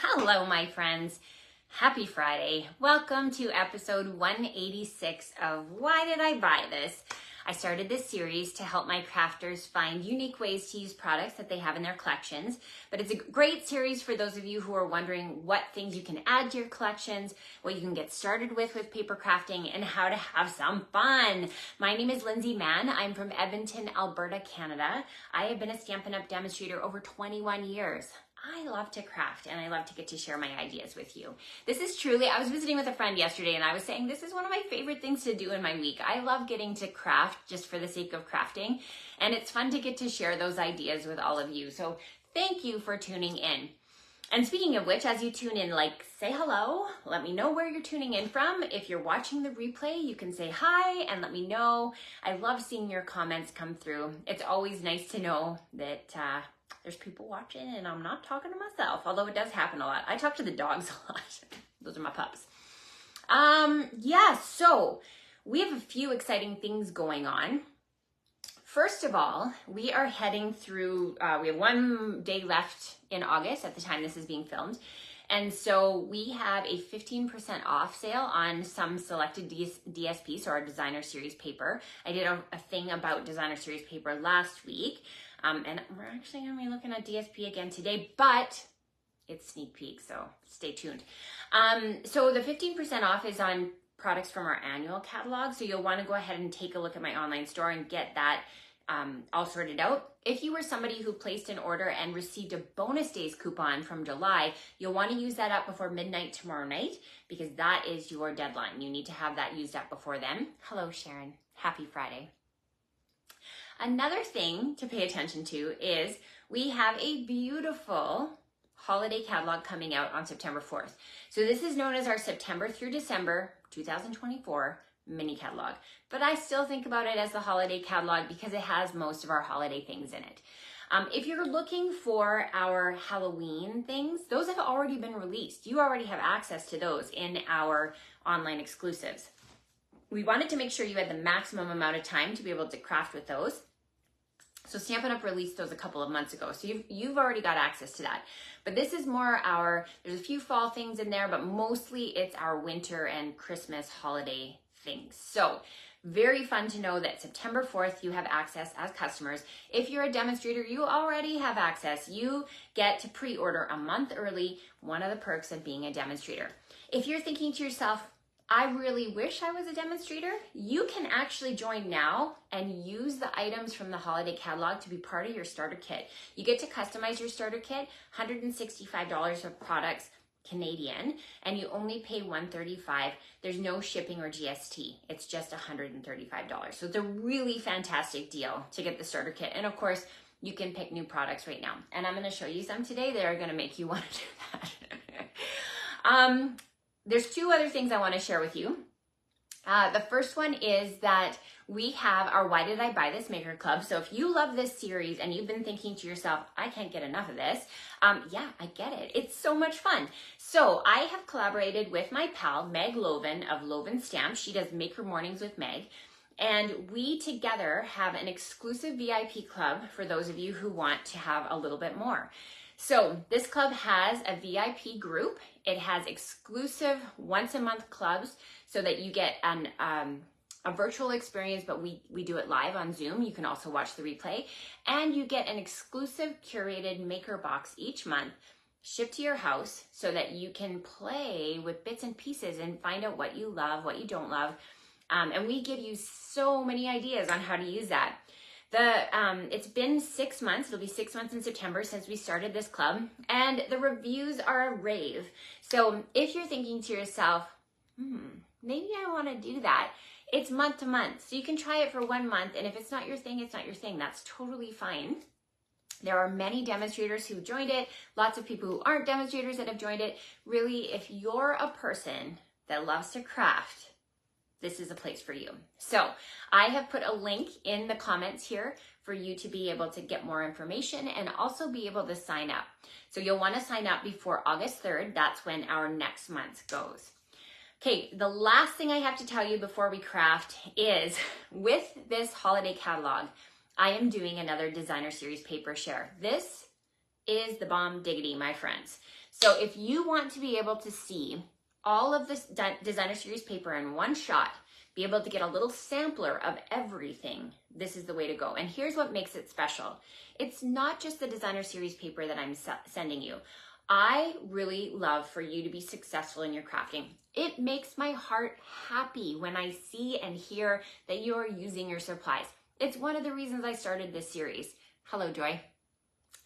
Hello, my friends. Happy Friday. Welcome to episode 186 of Why Did I Buy This? I started this series to help my crafters find unique ways to use products that they have in their collections, but it's a great series for those of you who are wondering what things you can add to your collections, what you can get started with paper crafting, and how to have some fun. My name is Lindsay Mann. I'm from Edmonton, Alberta, Canada. I have been a Stampin' Up! Demonstrator over 21 years. I love to craft and I love to get to share my ideas with you. This is truly, I was visiting with a friend yesterday and I was saying this is one of my favorite things to do in my week. I love getting to craft just for the sake of crafting, and it's fun to get to share those ideas with all of you. So thank you for tuning in. And speaking of which, as you tune in, say hello, let me know where you're tuning in from. If you're watching the replay, you can say hi and let me know. I love seeing your comments come through. It's always nice to know that there's people watching and I'm not talking to myself, although it does happen a lot. I talk to the dogs a lot. Those are my pups. So we have a few exciting things going on. First of all, we are heading through, we have 1 day left in August at the time this is being filmed. And so we have a 15% off sale on some selected DSP, so our designer series paper. I did a thing about designer series paper last week. And we're actually going to be looking at DSP again today, but it's sneak peek, so stay tuned. So the 15% off is on products from our annual catalog. So you'll want to go ahead and take a look at my online store and get that all sorted out. If you were somebody who placed an order and received a bonus days coupon from July, you'll want to use that up before midnight tomorrow night because that is your deadline. You need to have that used up before then. Hello, Sharon. Happy Friday. Another thing to pay attention to is we have a beautiful holiday catalog coming out on September 4th. So this is known as our September through December 2024 mini catalog, but I still think about it as the holiday catalog because it has most of our holiday things in it. If you're looking for our Halloween things, those have already been released. You already have access to those in our online exclusives. We wanted to make sure you had the maximum amount of time to be able to craft with those. So Stampin' Up! Released those a couple of months ago. So you've already got access to that. But this is more there's a few fall things in there, but mostly it's our winter and Christmas holiday things. So very fun to know that September 4th, you have access as customers. If you're a demonstrator, you already have access. You get to pre-order a month early, one of the perks of being a demonstrator. If you're thinking to yourself, I really wish I was a demonstrator, you can actually join now and use the items from the holiday catalog to be part of your starter kit. You get to customize your starter kit, $165 of products Canadian, and you only pay $135. There's no shipping or GST. It's just $135. So it's a really fantastic deal to get the starter kit. And of course, you can pick new products right now. And I'm gonna show you some today that are gonna make you wanna do that. There's two other things I want to share with you. The first one is that we have our Why Did I Buy This Maker Club. So if you love this series and you've been thinking to yourself, I can't get enough of this, yeah, I get it. It's so much fun. So I have collaborated with my pal, Meg Loven of Loven Stamps. She does Maker Mornings with Meg. And we together have an exclusive VIP club for those of you who want to have a little bit more. So this club has a VIP group. It has exclusive once a month clubs so that you get a virtual experience, but we do it live on Zoom. You can also watch the replay, and you get an exclusive curated maker box each month shipped to your house so that you can play with bits and pieces and find out what you love, what you don't love. And we give you so many ideas on how to use that. It's been 6 months, it'll be 6 months in September since we started this club, and the reviews are a rave. So if you're thinking to yourself, maybe I want to do that, it's month to month. So you can try it for 1 month, and if it's not your thing, it's not your thing. That's totally fine. There are many demonstrators who've joined it, lots of people who aren't demonstrators that have joined it. Really, if you're a person that loves to craft, this is a place for you. So I have put a link in the comments here for you to be able to get more information and also be able to sign up. So you'll want to sign up before August 3rd. That's when our next month goes. Okay, the last thing I have to tell you before we craft is with this holiday catalog, I am doing another designer series paper share. This is the bomb diggity, my friends. So if you want to be able to see all of this designer series paper in one shot, be able to get a little sampler of everything, this is the way to go. And here's what makes it special. It's not just the designer series paper that I'm sending you. I really love for you to be successful in your crafting. It makes my heart happy when I see and hear that you are using your supplies. It's one of the reasons I started this series. Hello, Joy.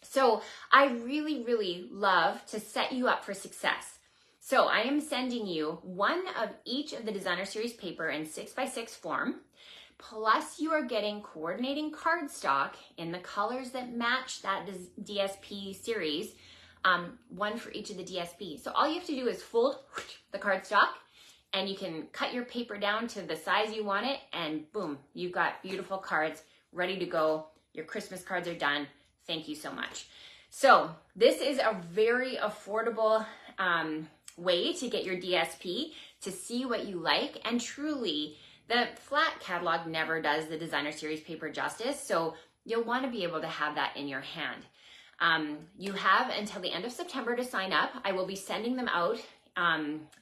So I really, really love to set you up for success. So I am sending you one of each of the designer series paper in 6x6 form, plus you are getting coordinating cardstock in the colors that match that DSP series, one for each of the DSP. So all you have to do is fold the cardstock, and you can cut your paper down to the size you want it, and boom, you've got beautiful cards ready to go. Your Christmas cards are done. Thank you so much. So this is a very affordable way to get your DSP, to see what you like. And truly, the flat catalog never does the designer series paper justice. So you'll want to be able to have that in your hand. You have until the end of September to sign up. I will be sending them out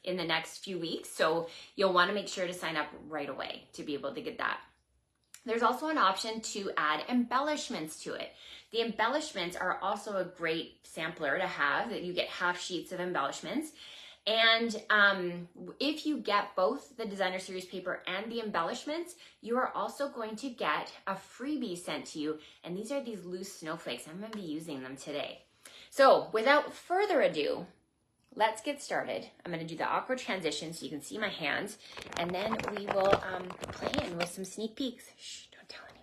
in the next few weeks. So you'll want to make sure to sign up right away to be able to get that. There's also an option to add embellishments to it. The embellishments are also a great sampler to have, that you get half sheets of embellishments. And if you get both the designer series paper and the embellishments, you are also going to get a freebie sent to you. And these are these loose snowflakes. I'm going to be using them today. So without further ado, let's get started. I'm going to do the awkward transition so you can see my hands, and then we will play in with some sneak peeks. Shh, don't tell anyone.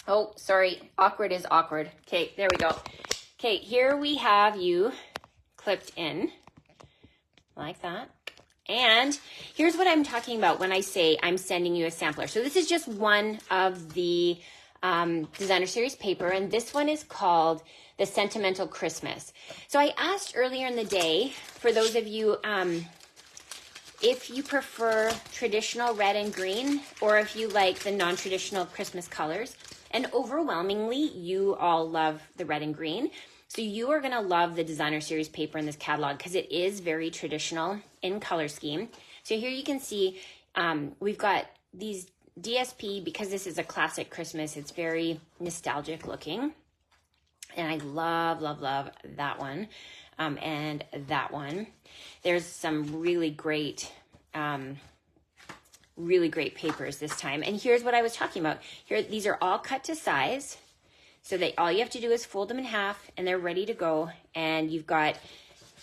Oh, sorry. Awkward is awkward. Okay, there we go. Okay, here we have you clipped in like that. And here's what I'm talking about when I say I'm sending you a sampler. So this is just one of the designer series paper, and this one is called the Sentimental Christmas. So I asked earlier in the day, for those of you, if you prefer traditional red and green, or if you like the non-traditional Christmas colors, and overwhelmingly, you all love the red and green. So you are gonna love the designer series paper in this catalog because it is very traditional in color scheme. So here you can see we've got these DSP, because this is a classic Christmas, it's very nostalgic looking. And I love, love, love that one and that one. There's some really great papers this time. And here's what I was talking about. Here, these are all cut to size, so that all you have to do is fold them in half and they're ready to go. And you've got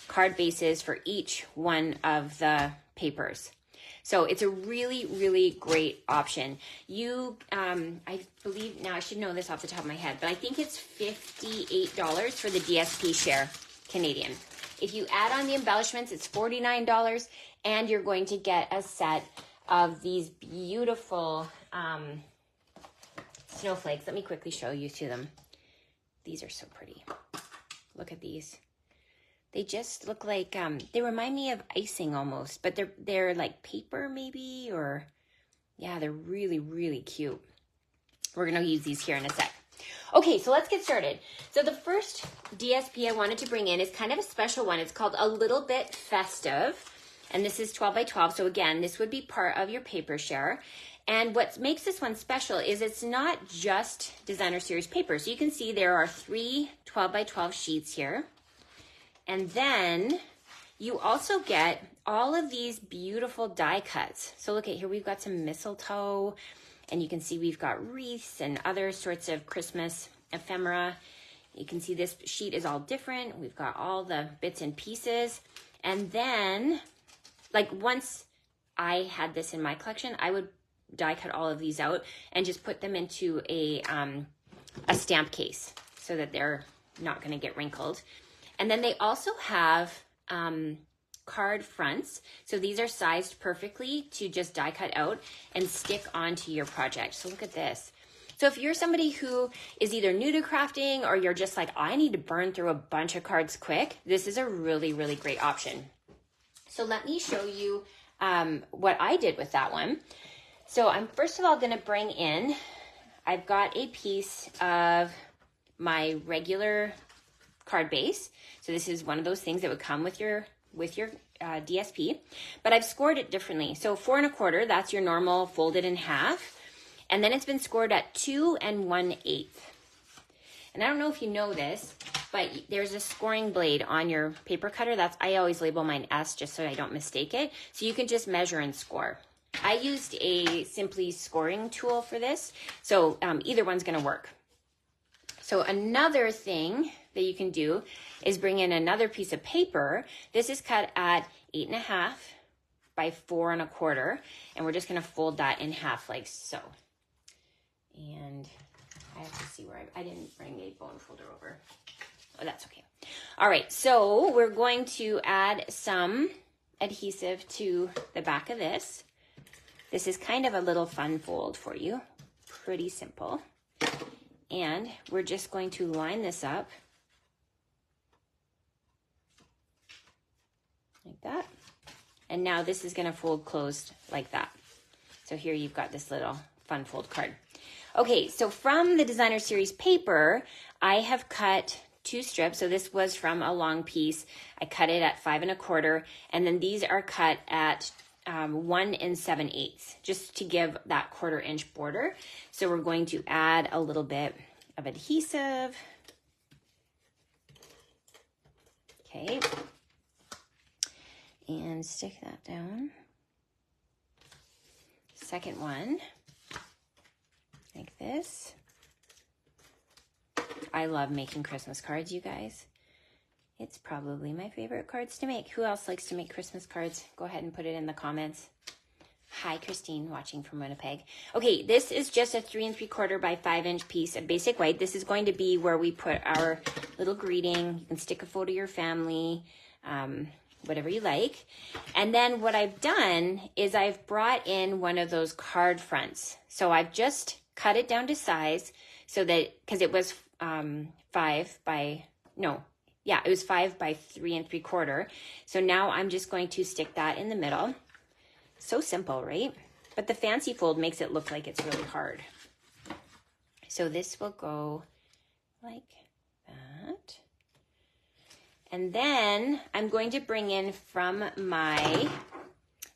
card bases for each one of the papers. So it's a really, really great option. You, I believe, now I should know this off the top of my head, but I think it's $58 for the DSP share Canadian. If you add on the embellishments, it's $49, and you're going to get a set of these beautiful snowflakes. Let me quickly show you to them. These are so pretty. Look at these. They just look like, they remind me of icing almost, but they're like paper maybe, or yeah, they're really, really cute. We're gonna use these here in a sec. Okay, so let's get started. So the first DSP I wanted to bring in is kind of a special one. It's called A Little Bit Festive, and this is 12 by 12. So again, this would be part of your paper share. And what makes this one special is it's not just designer series paper. So you can see there are 3 12 by 12 sheets here. And then you also get all of these beautiful die cuts. So look at here, we've got some mistletoe, and you can see we've got wreaths and other sorts of Christmas ephemera. You can see this sheet is all different. We've got all the bits and pieces. And then, like, once I had this in my collection, I would die cut all of these out and just put them into a stamp case so that they're not gonna get wrinkled. And then they also have card fronts. So these are sized perfectly to just die cut out and stick onto your project. So look at this. So if you're somebody who is either new to crafting, or you're just like, I need to burn through a bunch of cards quick, this is a really, really great option. So let me show you what I did with that one. So I'm first of all gonna bring in, I've got a piece of my regular card base. So this is one of those things that would come with your DSP, but I've scored it differently. So 4 1/4, that's your normal folded in half. And then it's been scored at 2 1/8. And I don't know if you know this, but there's a scoring blade on your paper cutter. I always label mine S just so I don't mistake it. So you can just measure and score. I used a Simply scoring tool for this. So either one's gonna work. So another thing that you can do is bring in another piece of paper. This is cut at 8 1/2 by 4 1/4. And we're just gonna fold that in half like so. And I have to see where I didn't bring a bone folder over. Oh, that's okay. All right, so we're going to add some adhesive to the back of this. This is kind of a little fun fold for you. Pretty simple. And we're just going to line this up like that. And now this is going to fold closed like that. So here you've got this little fun fold card. Okay, so from the designer series paper, I have cut 2 strips. So this was from a long piece. I cut it at 5 1/4, and then these are cut at 1 7/8, just to give that 1/4 inch border. So we're going to add a little bit of adhesive. Okay, and stick that down. Second one. Like this. I love making Christmas cards, you guys. It's probably my favorite cards to make. Who else likes to make Christmas cards? Go ahead and put it in the comments. Hi, Christine, watching from Winnipeg. Okay, this is just a 3 3/4 by 5 inch piece of basic white. This is going to be where we put our little greeting. You can stick a photo of your family, whatever you like. And then what I've done is I've brought in one of those card fronts. So I've just cut it down to size so that, because it was 5 by 3 3/4. So now I'm just going to stick that in the middle. So simple, right? But the fancy fold makes it look like it's really hard. So this will go like that. And then I'm going to bring in from my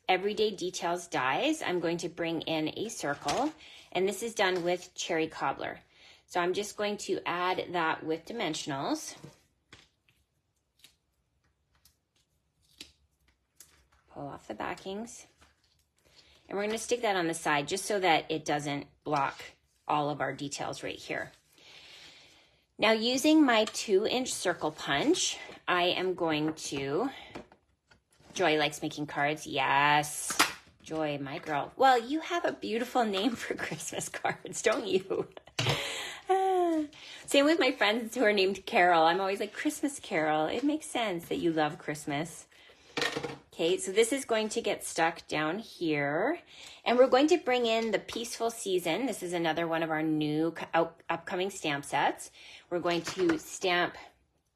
Everyday Details dies, I'm going to bring in a circle, and this is done with cherry cobbler. So I'm just going to add that with dimensionals. Pull off the backings. And we're going to stick that on the side just so that it doesn't block all of our details right here. Now using my 2 inch circle punch, I am going to, Joy likes making cards. Yes, Joy, my girl. Well, you have a beautiful name for Christmas cards, don't you? Same with my friends who are named Carol. I'm always like, Christmas Carol. It makes sense that you love Christmas. Okay, so this is going to get stuck down here. And we're going to bring in the Peaceful Season. This is another one of our new upcoming stamp sets. We're going to stamp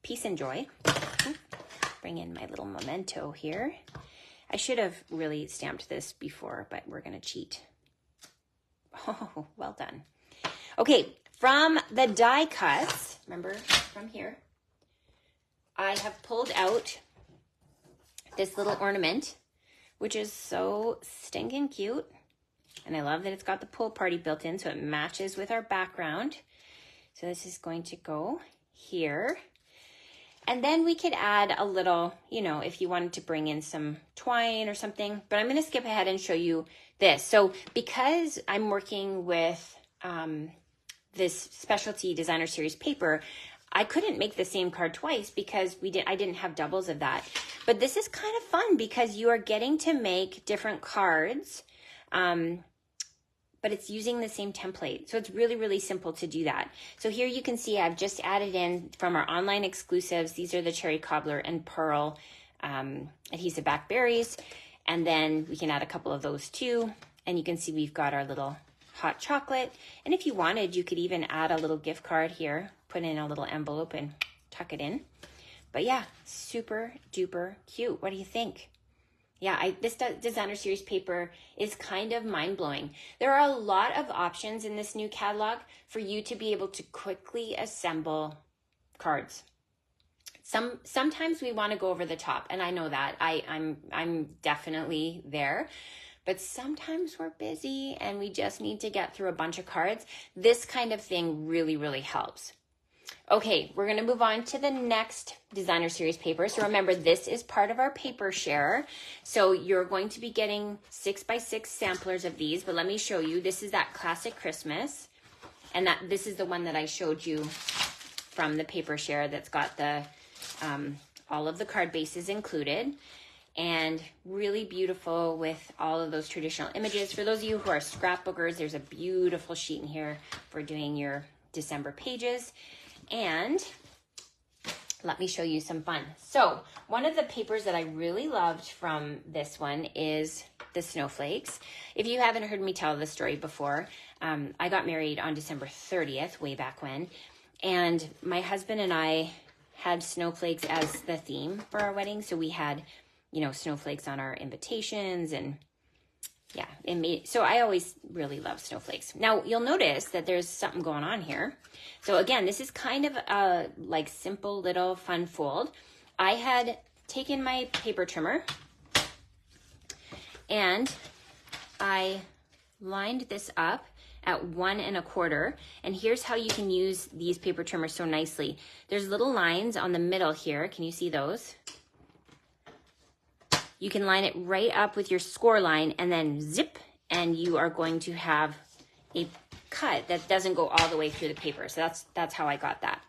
Peace and Joy. Bring in my little memento here. I should have really stamped this before, but we're going to cheat. Oh, well done. Okay, from the die cuts, remember from here, I have pulled out this little ornament, which is so stinking cute. And I love that it's got the pool party built in, so it matches with our background. So this is going to go here. And then we could add a little, you know, if you wanted to bring in some twine or something, but I'm going to skip ahead and show you this. So because I'm working with this specialty designer series paper, I couldn't make the same card twice because I didn't have doubles of that. But this is kind of fun because you are getting to make different cards, but it's using the same template. So it's really, really simple to do that. So here you can see I've just added in from our online exclusives. These are the cherry cobbler and pearl adhesive back berries. And then we can add a couple of those too. And you can see we've got our little hot chocolate. And if you wanted, you could even add a little gift card here, put in a little envelope and tuck it in. But yeah, super duper cute. What do you think? Yeah, this designer series paper is kind of mind-blowing. There are a lot of options in this new catalog for you to be able to quickly assemble cards. Sometimes we want to go over the top, and I know that. I'm definitely there. But sometimes we're busy and we just need to get through a bunch of cards. This kind of thing really, really helps. Okay, we're going to move on to the next designer series paper. So remember, this is part of our paper share. So you're going to be getting 6x6 samplers of these, but let me show you. This is that classic Christmas, and this is the one that I showed you from the paper share that's got the all of the card bases included, and really beautiful with all of those traditional images. For those of you who are scrapbookers, there's a beautiful sheet in here for doing your December pages. And let me show you some fun. So one of the papers that I really loved from this one is the snowflakes. If you haven't heard me tell this story before, I got married on December 30th, way back when, and my husband and I had snowflakes as the theme for our wedding. So we had, you know, snowflakes on our invitations, and yeah, so I always really love snowflakes. Now you'll notice that there's something going on here. So again, this is kind of a like simple little fun fold. I had taken my paper trimmer and I lined this up at 1 1/4. And here's how you can use these paper trimmers so nicely. There's little lines on the middle here. Can you see those? You can line it right up with your score line and then zip, and you are going to have a cut that doesn't go all the way through the paper. So that's how I got that.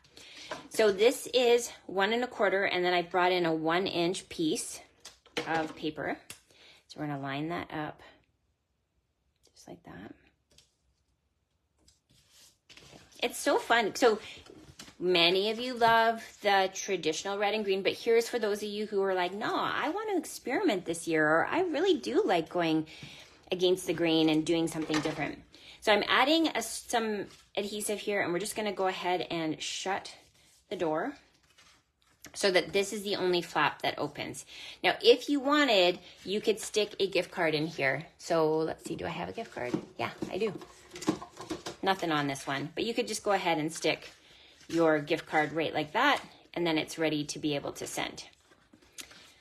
So this is 1 1/4, and then I brought in a 1-inch piece of paper. So we're gonna line that up just like that. It's so fun. So many of you love the traditional red and green, but here's for those of you who are like, no, I want to experiment this year, or I really do like going against the grain and doing something different. So I'm adding some adhesive here, and we're just going to go ahead and shut the door so that this is the only flap that opens. Now, if you wanted, you could stick a gift card in here. So let's see, do I have a gift card? Yeah, I do. Nothing on this one, but you could just go ahead and stick your gift card right like that, and then it's ready to be able to send.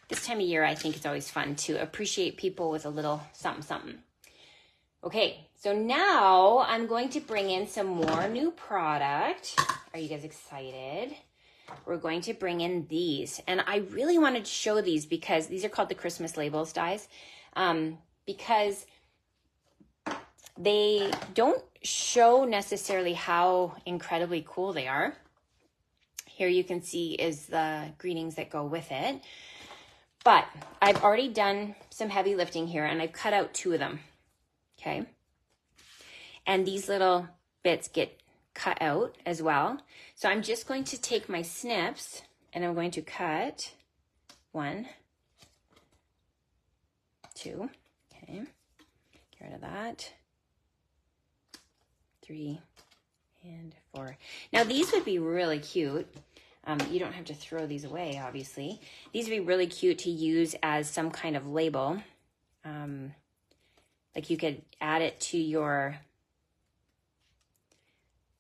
This time of year, I think it's always fun to appreciate people with a little something, something. Okay, so now I'm going to bring in some more new product. Are you guys excited? We're going to bring in these, and I really wanted to show these because these are called the Christmas labels dies, because they don't show necessarily how incredibly cool they are. Here you can see is the greetings that go with it. But I've already done some heavy lifting here, and I've cut out 2 of them, okay? And these little bits get cut out as well. So I'm just going to take my snips, and I'm going to cut 1, 2, okay? Get rid of that. 3 and 4. Now these would be really cute. You don't have to throw these away, obviously. These would be really cute to use as some kind of label. Like you could add it to your,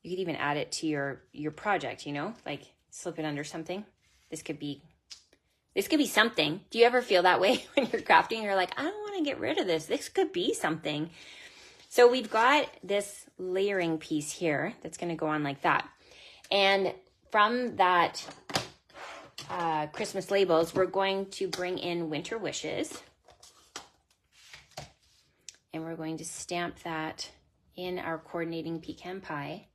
you could even add it to your project, you know, like slip it under something. This could be something. Do you ever feel that way when you're crafting? You're like, I don't want to get rid of this. This could be something. So we've got this layering piece here that's going to go on like that. And from that Christmas labels, we're going to bring in winter wishes. And we're going to stamp that in our coordinating pecan pie.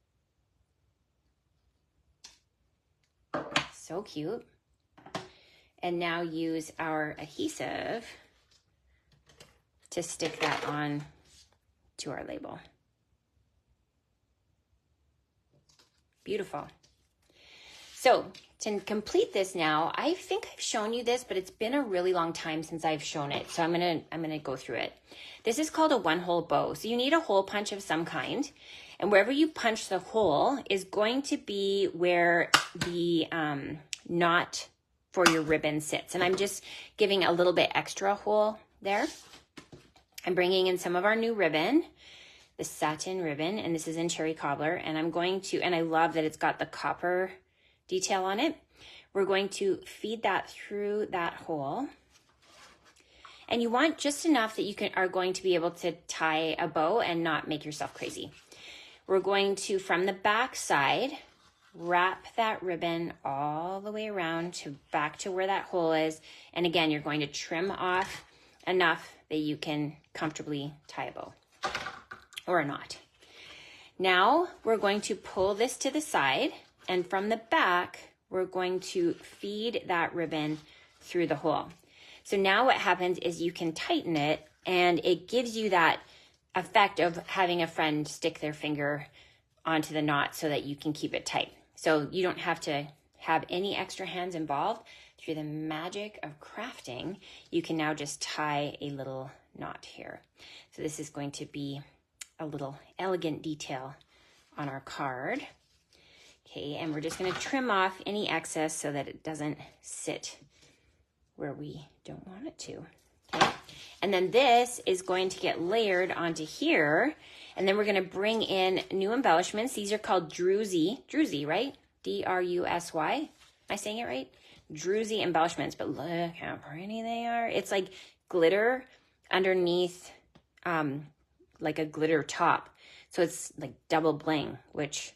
So cute. And now use our adhesive to stick that on to our label. Beautiful. So to complete this now, I think I've shown you this, but it's been a really long time since I've shown it. So I'm gonna go through it. This is called a 1-hole bow. So you need a hole punch of some kind. And wherever you punch the hole is going to be where the knot for your ribbon sits. And I'm just giving a little bit extra hole there. I'm bringing in some of our new ribbon, the satin ribbon, and this is in Cherry Cobbler. And I'm going to, and I love that it's got the copper detail on it. We're going to feed that through that hole. And you want just enough that you are going to be able to tie a bow and not make yourself crazy. We're going to, from the back side, wrap that ribbon all the way around to back to where that hole is. And again, you're going to trim off enough that you can comfortably tie a bow or a knot. Now we're going to pull this to the side, and from the back, we're going to feed that ribbon through the hole. So now what happens is you can tighten it, and it gives you that effect of having a friend stick their finger onto the knot so that you can keep it tight. So you don't have to have any extra hands involved. Through the magic of crafting, you can now just tie a little knot here. So this is going to be a little elegant detail on our card. Okay, and we're just going to trim off any excess so that it doesn't sit where we don't want it to. Okay, and then this is going to get layered onto here, and then we're going to bring in new embellishments. These are called Drusy, right? D-R-U-S-Y. Am I saying it right? Drusy embellishments, but look how pretty they are. It's like glitter underneath, like a glitter top. So it's like double bling, which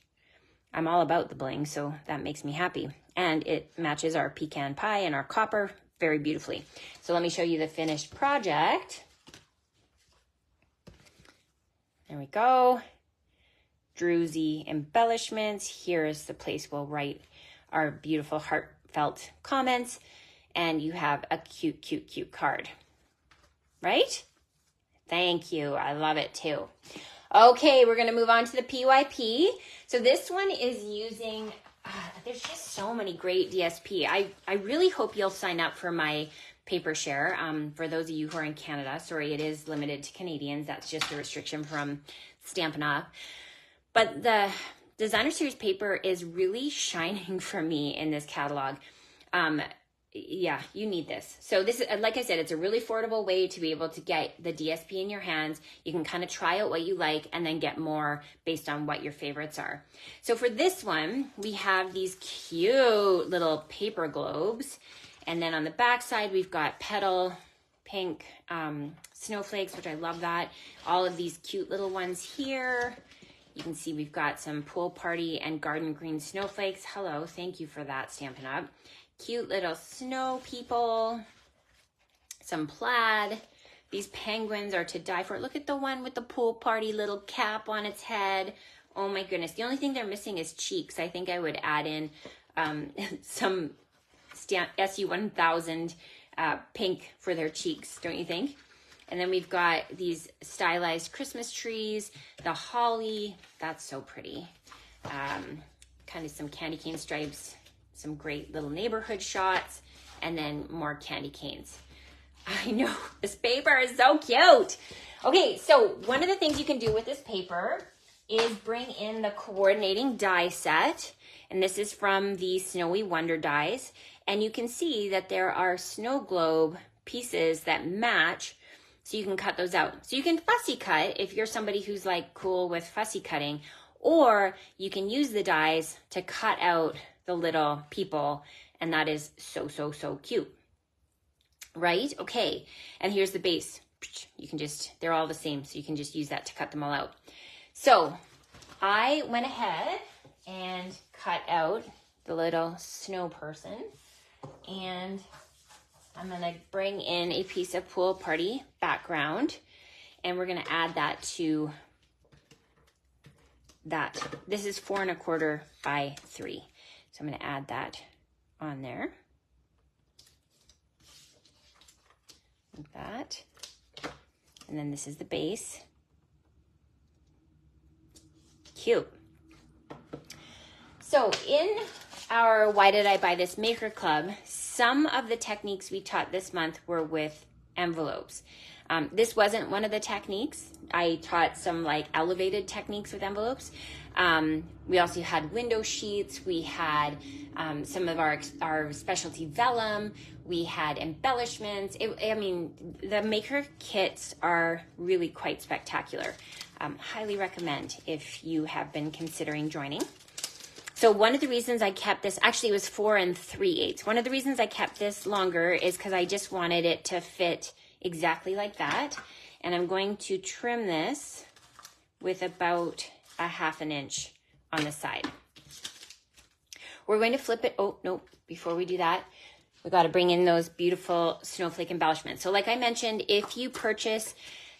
I'm all about the bling, so that makes me happy. And it matches our pecan pie and our copper very beautifully. So let me show you the finished project. There we go. Drusy embellishments. Here is the place we'll write our beautiful heartfelt comments, and you have a cute, cute, cute card, right? Thank you. I love it too. Okay, we're going to move on to the PYP. So this one is using, there's just so many great DSP. I really hope you'll sign up for my paper share. For those of you who are in Canada, sorry, it is limited to Canadians. That's just a restriction from Stampin' Up. But the Designer Series paper is really shining for me in this catalog. Yeah, you need this. So this is, like I said, it's a really affordable way to be able to get the DSP in your hands. You can kind of try out what you like and then get more based on what your favorites are. So for this one, we have these cute little paper globes. And then on the back side, we've got petal pink snowflakes, which I love that. All of these cute little ones here. You can see we've got some pool party and garden green snowflakes. Hello, thank you for that, Stampin' Up. Cute little snow people, some plaid. These penguins are to die for. Look at the one with the pool party little cap on its head. Oh my goodness. The only thing they're missing is cheeks. I think I would add in some SU-1000 pink for their cheeks, don't you think? And then we've got these stylized Christmas trees, the holly. That's so pretty. Kind of some candy cane stripes. Some great little neighborhood shots, and then more candy canes. I know, this paper is so cute. Okay, so one of the things you can do with this paper is bring in the coordinating die set, and this is from the Snowy Wonder dies, and you can see that there are snow globe pieces that match, so you can cut those out. So you can fussy cut if you're somebody who's like cool with fussy cutting, or you can use the dies to cut out the little people, and that is so, so, so cute, right? Okay, and here's the base. You can just, they're all the same, so you can just use that to cut them all out. So I went ahead and cut out the little snow person, and I'm gonna bring in a piece of pool party background, and we're gonna add that to that. This is 4 1/4 by 3. So I'm going to add that on there, like that. And then this is the base. Cute. So in our Why Did I Buy This Maker Club, some of the techniques we taught this month were with envelopes. This wasn't one of the techniques. I taught some like elevated techniques with envelopes. We also had window sheets. We had some of our specialty vellum. We had embellishments. I mean, the maker kits are really quite spectacular. Highly recommend if you have been considering joining. So one of the reasons I kept this, actually it was 4 3/8. One of the reasons I kept this longer is because I just wanted it to fit exactly like that. And I'm going to trim this with about a 1/2 inch on the side. We're going to flip it. Oh, no, before we do that, we got to bring in those beautiful snowflake embellishments. So like I mentioned, if you purchase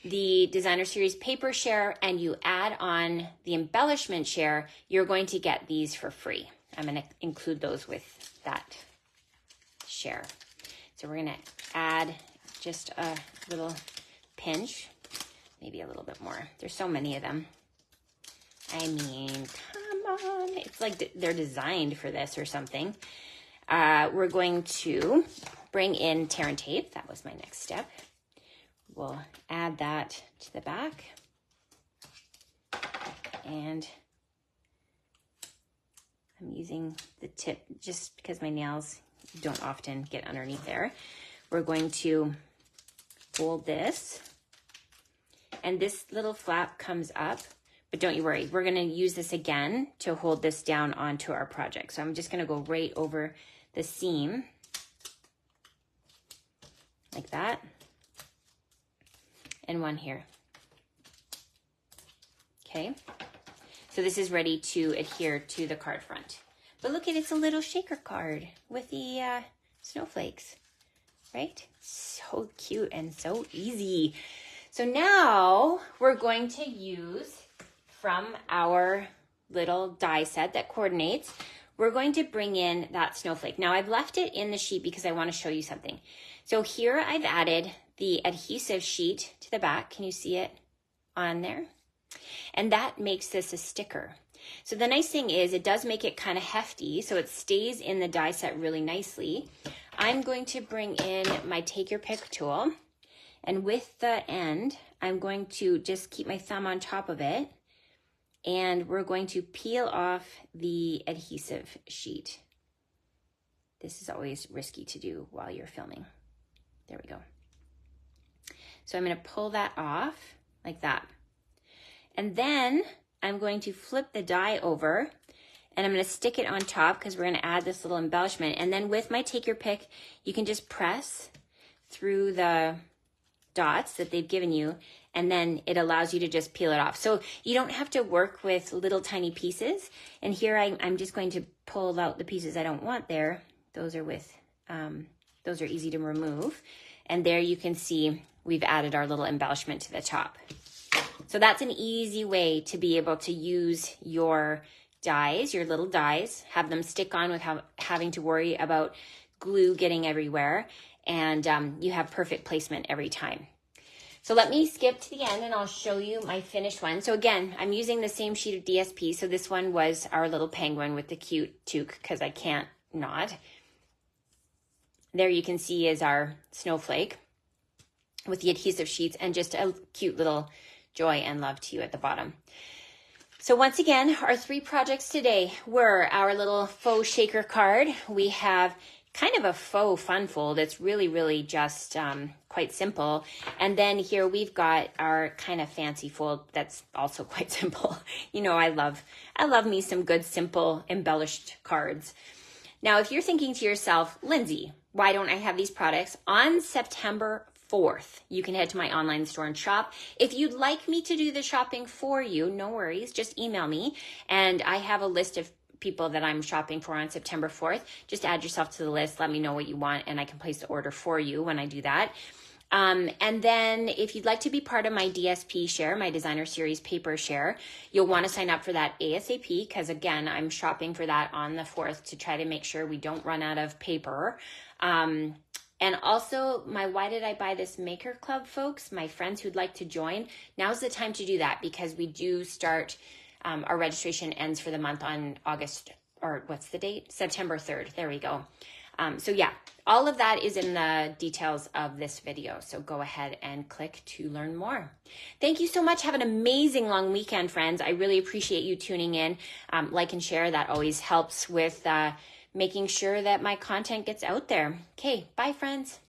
the Designer Series paper share and you add on the embellishment share, you're going to get these for free. I'm going to include those with that share. So we're going to add just a little pinch, maybe a little bit more. There's so many of them. I mean, come on. It's like they're designed for this or something. We're going to bring in tear and tape. That was my next step. We'll add that to the back. And I'm using the tip just because my nails don't often get underneath there. We're going to fold this. And this little flap comes up, but don't you worry. We're going to use this again to hold this down onto our project. So I'm just going to go right over the seam like that. And one here. Okay, so this is ready to adhere to the card front. But look at, it's a little shaker card with the snowflakes, right? So cute and so easy. So now we're going to use from our little die set that coordinates, we're going to bring in that snowflake. Now I've left it in the sheet because I want to show you something. So here I've added the adhesive sheet to the back. Can you see it on there? And that makes this a sticker. So the nice thing is it does make it kind of hefty, so it stays in the die set really nicely. I'm going to bring in my take your pick tool, and with the end, I'm going to just keep my thumb on top of it, and we're going to peel off the adhesive sheet. This is always risky to do while you're filming. There we go. So I'm going to pull that off like that. And then I'm going to flip the die over and I'm going to stick it on top because we're going to add this little embellishment. And then with my take your pick, you can just press through the dots that they've given you, and then it allows you to just peel it off. So you don't have to work with little tiny pieces. And here I'm just going to pull out the pieces I don't want there. Those are those are easy to remove. And there you can see we've added our little embellishment to the top. So that's an easy way to be able to use your dies, your little dies, have them stick on without having to worry about glue getting everywhere, and you have perfect placement every time. So let me skip to the end and I'll show you my finished one. So again, I'm using the same sheet of DSP. So this one was our little penguin with the cute toque because I can't not. There you can see is our snowflake with the adhesive sheets and just a cute little joy and love to you at the bottom. So once again, our 3 projects today were our little faux shaker card. We have kind of a faux fun fold. It's really, really just quite simple. And then here we've got our kind of fancy fold that's also quite simple. You know, I love me some good, simple, embellished cards. Now, if you're thinking to yourself, Lindsay, why don't I have these products? On September 4th, you can head to my online store and shop. If you'd like me to do the shopping for you, no worries, just email me. And I have a list of people that I'm shopping for on September 4th. Just add yourself to the list, let me know what you want, and I can place the order for you when I do that. And then if you'd like to be part of my DSP share, my Designer Series paper share, you'll want to sign up for that ASAP because, again, I'm shopping for that on the 4th to try to make sure we don't run out of paper. And also my Why Did I Buy This Maker Club folks, my friends who'd like to join, now's the time to do that because we do start, our registration ends for the month on August, or what's the date? September 3rd. There we go. So yeah, all of that is in the details of this video. So go ahead and click to learn more. Thank you so much. Have an amazing long weekend, friends. I really appreciate you tuning in. Like and share. That always helps with making sure that my content gets out there. Okay, bye, friends.